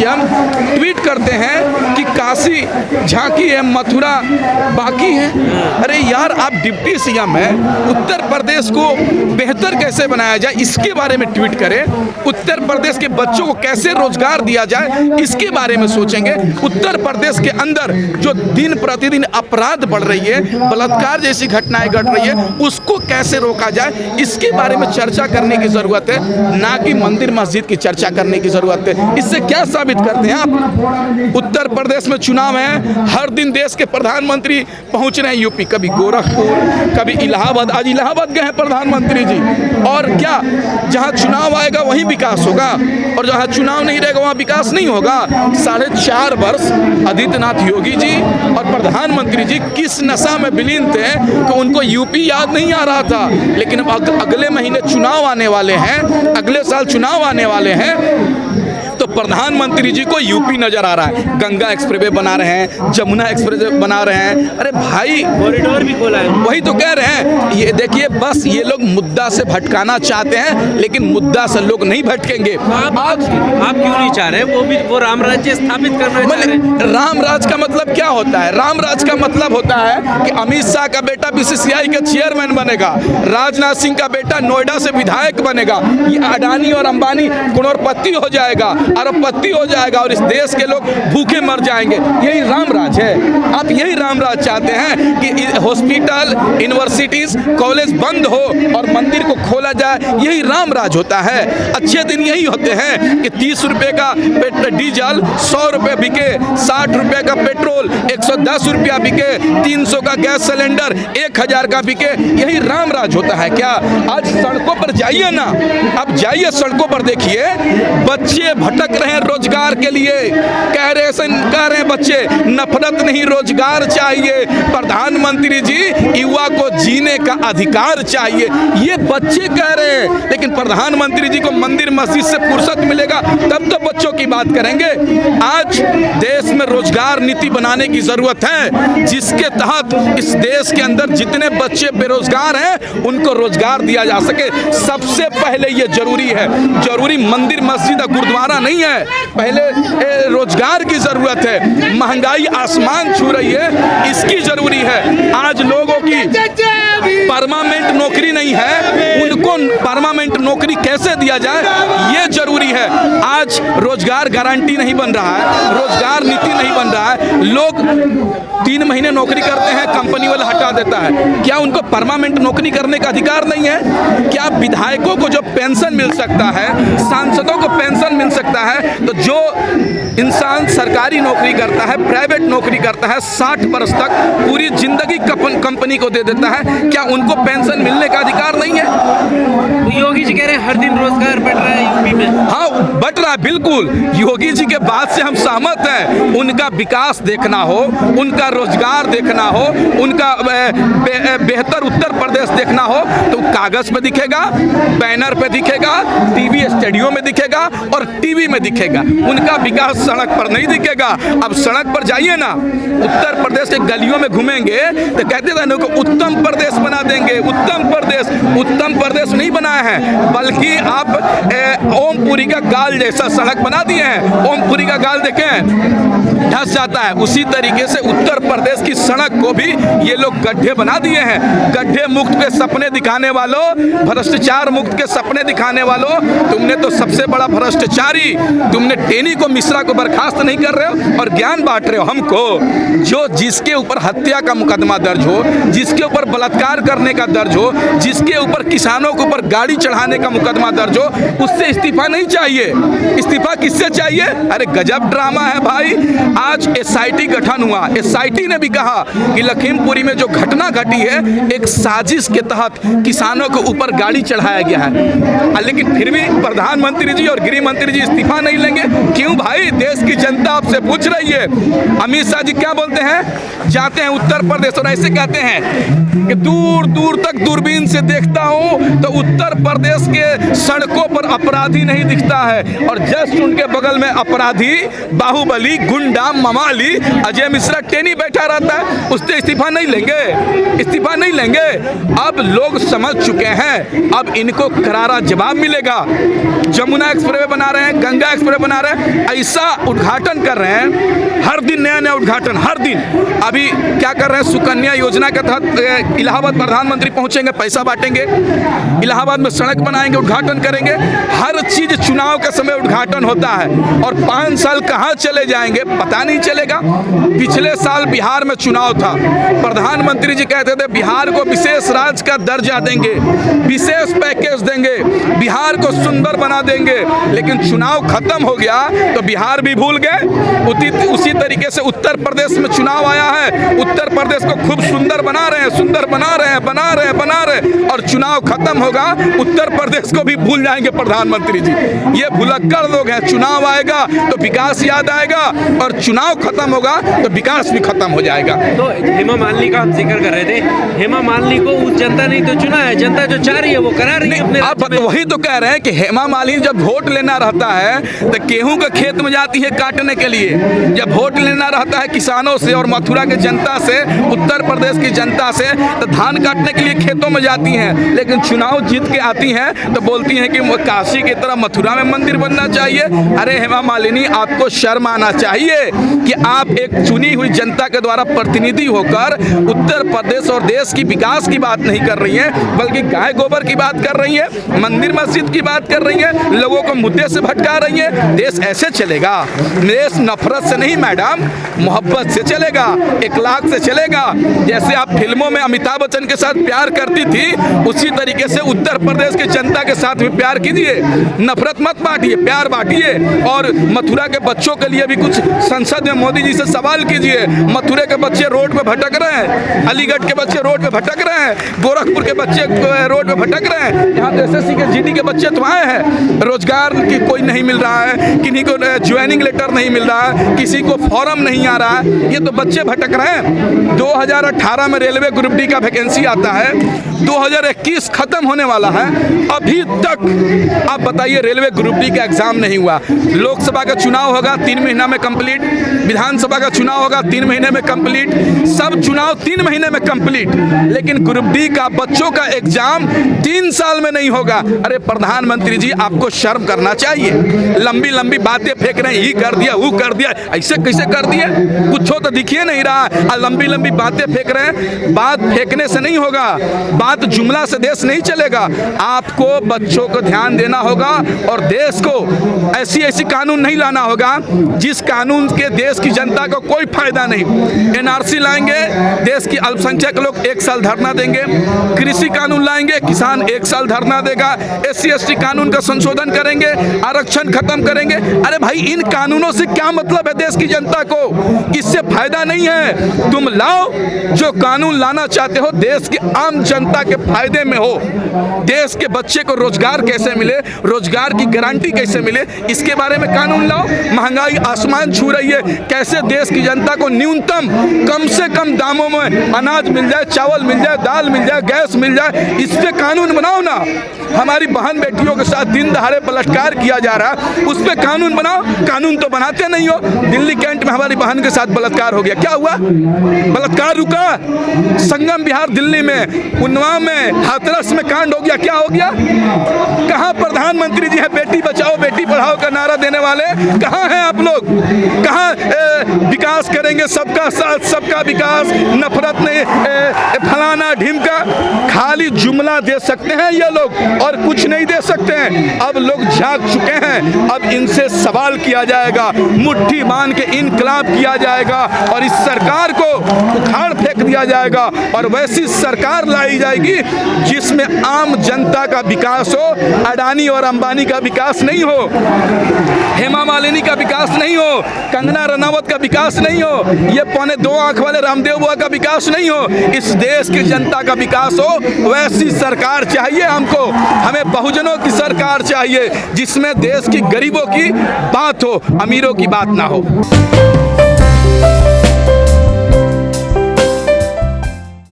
CM tweet करते हैं कि काशी झांकी है, मथुरा बाकी है। अरे यार, आप डिप्टी सीएम हैं, उत्तर प्रदेश को बेहतर कैसे बनाया जाए इसके बारे में ट्वीट करें। उत्तर प्रदेश के बच्चों को कैसे रोजगार दिया जाए इसके बारे में सोचेंगे। उत्तर प्रदेश के अंदर जो दिन प्रतिदिन अपराध बढ़ रही है, बलात्कार जैसी घटनाएं घट रही है, उसको कैसे रोका जाए इसके बारे में चर्चा करने की जरूरत है, ना कि मंदिर मस्जिद की चर्चा करने की जरूरत है। इससे क्या साबित करते हैं आप? उत्तर प्रदेश में चुनाव है, हर दिन देश के प्रधानमंत्री पहुंच रहे हैं यूपी, कभी गोरखपुर, कभी इलाहाबाद। आज इलाहाबाद गए हैं प्रधानमंत्री जी। और क्या जहां चुनाव आएगा वहीं विकास होगा, और जहां चुनाव नहीं रहेगा वहां विकास नहीं होगा? 4.5 वर्ष आदित्यनाथ योगी जी और प्रधानमंत्री जी किस नशा में विलीन थे कि उनको यूपी याद नहीं आ रहा था। लेकिन अब अगले महीने चुनाव आने वाले हैं, अगले साल चुनाव आने वाले हैं, तो प्रधानमंत्री जी को यूपी नजर आ रहा है। गंगा एक्सप्रेसवे बना रहे हैं, जमुना एक्सप्रेसवे बना रहे हैं। अरे भाई, कॉरिडोर भी खोला है। वही तो कह रहे हैं। ये देखिए, बस ये लोग मुद्दा से भटकाना चाहते हैं, लेकिन मुद्दा से लोग नहीं भटकेंगे। आप क्यों नहीं चाह रहे? वो राम राज्य स्थापित करना चाह रहे हैं। राम राज का मतलब क्या होता है? राम राज का मतलब होता है कि अमित शाह का बेटा बीसीसीआई का चेयरमैन बनेगा, राजनाथ सिंह का बेटा नोएडा से विधायक बनेगा, ये अडानी और अंबानी करोड़पति हो जाएगा, अरबपति हो जाएगा, और इस देश के लोग भूखे मर जाएंगे। यही राम राज है। आप यही राम राज चाहते हैं कि हॉस्पिटल, यूनिवर्सिटीज, कॉलेज बंद हो और मंदिर को खोला जाए। यही राम राज होता है। अच्छे दिन यही होते हैं कि 30 रुपए का डीजल 100 रुपए बिके, 60 रुपए का पेट्रोल 110 रुपया बिके, 300 का गैस सिलेंडर 1000 का बिके। यही राम राज होता है क्या? आज सड़कों पर जाइए ना, अब जाइए सड़कों पर, देखिए बच्चे भटक रहे हैं रोजगार के लिए। कह रहे हैं बच्चे, नफरत नहीं रोजगार चाहिए। प्रधानमंत्री जी, युवा को जीने का अधिकार चाहिए, ये बच्चे कह रहे हैं। लेकिन प्रधानमंत्री जी को मंदिर मस्जिद से फुर्सत मिलेगा तब तो बच्चों की बात करेंगे। आज देश में रोजगार नीति बनाने की जरूरत है, जिसके तहत इस देश के अंदर जितने बच्चे बेरोजगार हैं उनको रोजगार दिया जा सके। सबसे पहले ये जरूरी है। जरूरी मंदिर मस्जिद और गुरुद्वारा नहीं है, पहले रोजगार की जरूरत है। महंगाई आसमान छू रही है, इसकी जरूरी है। आज लोगों की परमानेंट नौकरी नहीं है, उनको परमानेंट नौकरी कैसे दिया जाए ये जरूरी है। आज रोजगार गारंटी नहीं बन रहा है, रोजगार नीति नहीं बन रहा है। लोग 3 महीने नौकरी करते हैं, कंपनी वाला हटा देता है। क्या उनको परमानेंट नौकरी करने का अधिकार नहीं है? क्या विधायकों को जो पेंशन मिल सकता है, सांसदों को पेंशन मिल सकता है, तो जो इंसान सरकारी नौकरी करता है, प्राइवेट नौकरी करता है, 60 वर्ष तक पूरी जिंदगी कंपनी को दे देता है, क्या उनको पेंशन मिलने का अधिकार नहीं है? तो योगी जी कह रहे हैं हर दिन रोजगार बढ़ रहा है यूपी में। हाँ, बढ़ रहा है, बिल्कुल। योगी जी के बात से हम सहमत हैं। उनका विकास देखना हो, उनका रोजगार देखना हो, उनका बेहतर उत्तर प्रदेश देखना हो, तो कागज पे दिखेगा, बैनर पे दिखेगा, टीवी स्टूडियो में दिखेगा और टीवी में दिखेगा। उनका विकास सड़क पर नहीं दिखेगा। अब सड़क पर जाइए ना, उत्तर प्रदेश के गलियों में घूमेंगे तो कहते थे ना, उत्तम प्रदेश बना देंगे। उत्तम प्रदेश नहीं बनाया है, बल्कि आप ओमपुरी का गाल जैसा सड़क बना दिए हैं। ओमपुरी का गाल देखें, धंस जाता है। उसी तरीके से उत्तर प्रदेश की सड़क को भी ये लोग गड्ढे बना दिए हैं। गड्ढे मुक्त के सपने दिखाने वालों, भ्रष्टाचार मुक्त के सपने दिखाने वालों, तुमने तो सबसे बड़ा भ्रष्टाचारी, तुमने टेनी को, मिश्रा को बर्खास्त नहीं कर रहे हो और ज्ञान बांट रहे हो हमको। जो जिसके ऊपर हत्या का मुकदमा दर्ज हो, जिसके ऊपर बलात्कार करने का दर्ज हो, जिसके ऊपर किसानों के ऊपर गाड़ी चढ़ाने का मुकदमा दर्ज हो, उससे इस्तीफा नहीं चाहिए। इस्तीफा किससे चाहिए? अरे गजब ड्रामा है भाई। आज एसआईटी गठन हुआ, एसआईटी ने भी कहा कि लखीमपुरी में जो घटना घटी है एक साजिश के तहत किसानों के ऊपर गाड़ी चढ़ाया गया है। लेकिन फिर भी प्रधानमंत्री जी और गृह मंत्री जी इस्तीफा नहीं लेंगे। क्यों भाई? देश की जनता आपसे पूछ रही है। अमित शाह जी क्या बोलते हैं? जाते हैं उत्तर प्रदेश और ऐसे कहते हैं कि दूर दूर तक दूरबीन से देखता हूं तो उत्तर प्रदेश के सड़कों पर अपराधी नहीं दिखता है, और जस्ट उनके बगल में अपराधी, बाहुबली, गुंडा, ममाली अजय मिश्रा टेनी बैठा रहता है। उससे इस्तीफा नहीं लेंगे, इस्तीफा नहीं लेंगे। अब लोग समझ चुके हैं, अब इनको करारा जवाब मिलेगा। जमुना एक्सप्रेस बना रहे हैं, गंगा एक्सप्रेस बना रहे हैं, ऐसा उद्घाटन कर रहे हैं, हर दिन नया नया उद्घाटन, हर दिन। अभी क्या कर रहे हैं, सुकन्या योजना के तहत इलाहाबाद प्रधानमंत्री पहुंचेंगे, पैसा बांटेंगे, इलाहाबाद में सड़क बनाएंगे, उद्घाटन करेंगे। हर चीज चुनाव के समय उद्घाटन होता है और 5 साल कहां चले जाएंगे पता नहीं चलेगा। पिछले साल बिहार में चुनाव था, प्रधानमंत्री जी कहते थे बिहार को विशेष राज्य का दर्जा देंगे, विशेष पैकेज देंगे, बिहार को सुंदर बना देंगे, लेकिन चुनाव खत्म हो गया तो बिहार भी भूल गए। उसी तरीके से उत्तर प्रदेश में चुनाव आया है, उत्तर प्रदेश को खूब सुंदर बना रहे हैं, सुंदर बना रहे हैं, बना रहे हैं, बना रहे हैं, और चुनाव खत्म होगा उत्तर प्रदेश को भी भूल जाएंगे प्रधानमंत्री जी। ये भुलक्कड़ लोग हैं। चुनाव आएगा तो विकास याद आएगा और चुनाव खत्म होगा तो विकास भी खत्म हो जाएगा। तो हेमा मालिनी का हम जिक्र कर रहे थे, हेमा मालिनी को उस जनता ने तो चुना है, जनता जो चाह रही है वो करा रही है अपने। आप वही तो कह रहे हैं कि हेमा मालिनी जब वोट लेना रहता है तो गेहूं के खेत में जाती है काटने के लिए, जब वोट लेना रहता है किसानों से और मथुरा के जनता से, उत्तर प्रदेश की जनता से, तो धान काटने के लिए खेतों में जाती हैं। लेकिन चुनाव जीत के आती हैं तो बोलती हैं कि काशी की तरह मथुरा में मंदिर बनना चाहिए। अरे हेमा मालिनी, आपको शर्म आना चाहिए कि आप एक चुनी हुई जनता के द्वारा प्रतिनिधि होकर उत्तर प्रदेश और देश की विकास की बात नहीं कर रही हैं, बल्कि गाय गोबर की बात कर रही हैं, मंदिर मस्जिद की बात कर रही हैं, लोगों को मुद्दे से भटका रही हैं। देश ऐसे चलेगा? देश नफरत से नहीं मैडम, मोहब्बत से चलेगा, इखलाक से चलेगा। जैसे आप फिल्मों में अमिताभ बच्चन के साथ प्यार करती थी, उसी तरीके से उत्तर प्रदेश की जनता के साथ भी प्यार कीजिए, नफरत मत बांटिए, प्यार बांटिए। और मथुरा के बच्चों के लिए भी कुछ संसद में मोदी जी से सवाल कीजिए। मथुरा के बच्चे रोड पे भटक रहे हैं, अलीगढ़ के बच्चे रोड पे भटक रहे हैं, गोरखपुर के बच्चे रोड पे भटक रहे हैं। यहाँ तो SSC के GD के बच्चे तो आए हैं, रोजगार की कोई नहीं मिल रहा है, किन्हीं को ज्वाइनिंग लेटर नहीं मिल रहा है, किसी को फॉर्म नहीं आ रहा है, ये तो बच्चे भटक रहे हैं। 2018 में रेलवे ग्रुप डी का वैकेंसी आता है, 2021 खत्म होने वाला है, अभी तक आप बताइए रेलवे ग्रुप डी का एग्जाम नहीं हुआ। लोकसभा का चुनाव होगा 3 महीना में कंप्लीट, विधानसभा का चुनाव होगा 3 महीने में कंप्लीट, सब चुनाव 3 महीने में कंप्लीट, लेकिन ग्रुप डी का बच्चों का एग्जाम 3 साल में नहीं होगा। अरे प्रधानमंत्री जी, आपको शर्म करना चाहिए। लंबी लंबी बातें फेंक रहे हैं, ये कर दिया, वो कर दिया, ऐसे कैसे कर दिए? कुछ हो तो दिखिए नहीं रहा, लंबी लंबी बातें फेंक रहे हैं। बात फेंकने से नहीं होगा, बात जुमला से देश नहीं चलेगा। आपको बच्चों को ध्यान देना होगा और देश को ऐसी ऐसी कानून नहीं लाना होगा जिस कानून के देश की जनता को कोई फायदा नहीं। NRC लाएंगे, देश की अल्पसंख्यक लोग 1 साल धरना देंगे, कृषि कानून लाएंगे, किसान 1 साल धरना देगा, SC ST कानून का संशोधन करेंगे, आरक्षण खत्म करेंगे। अरे भाई, इन कानूनों से क्या मतलब है देश की जनता को? इससे फायदा नहीं है। तुम लाओ जो कानून लाना चाहते हो, देश की आम जनता के फायदे में हो। देश के बच्चे को रोजगार कैसे मिले, रोजगार की गारंटी कैसे मिले, इसके बारे में कानून लाओ। महंगाई आसमान छू रही है, कैसे देश की जनता को न्यूनतम कम से कम दामों में अनाज मिल जाए, चावल मिल जाए, दाल मिल जाए, गैस मिल जाए, इस पे कानून बनाओ ना। हमारी बहन बेटियों के साथ दिन दहाड़े बलात्कार किया जा रहा है, उस पे कानून बनाओ। कानून तो बनाते नहीं हो। दिल्ली कैंट में हमारी बहन के साथ बलात्कार हो गया, क्या हुआ? बलात्कार रुका? संगम विहार दिल्ली में, उन्नाव में, हाथरस में कांड हो गया, क्या हो गया? कहाँ प्रधानमंत्री जी है बेटी बचाओ बेटी पढ़ाओ का नारा देने वाले? कहाँ हैं आप लोग? कहाँ विकास करेंगे, सबका साथ सबका विकास, नफरत नहीं, फलाना ढिमका? खाली जुमला दे सकते हैं ये लोग और कुछ नहीं दे सकते हैं। अब लोग जाग चुके हैं, अब इनसे सवाल किया जाएगा, मुट्ठी बांध के इनकलाब किया जाएगा और इस सरकार को उखाड़ फेंक दिया जाएगा और वैसी सरकार लाई जाएगी जिसमें आम जनता का विकास हो, अडानी और अंबानी का विकास नहीं हो, हेमा मालिनी का विकास नहीं हो, कंगना रनावत का विकास नहीं हो, ये 2.25 आंख वाले रामदेव बुआ का विकास नहीं हो। इस देश की जनता का विकास हो, वैसी सरकार चाहिए हमको। हमें बहुजनों की सरकार चाहिए जिसमें देश की गरीबों की बात हो, अमीरों की बात ना हो।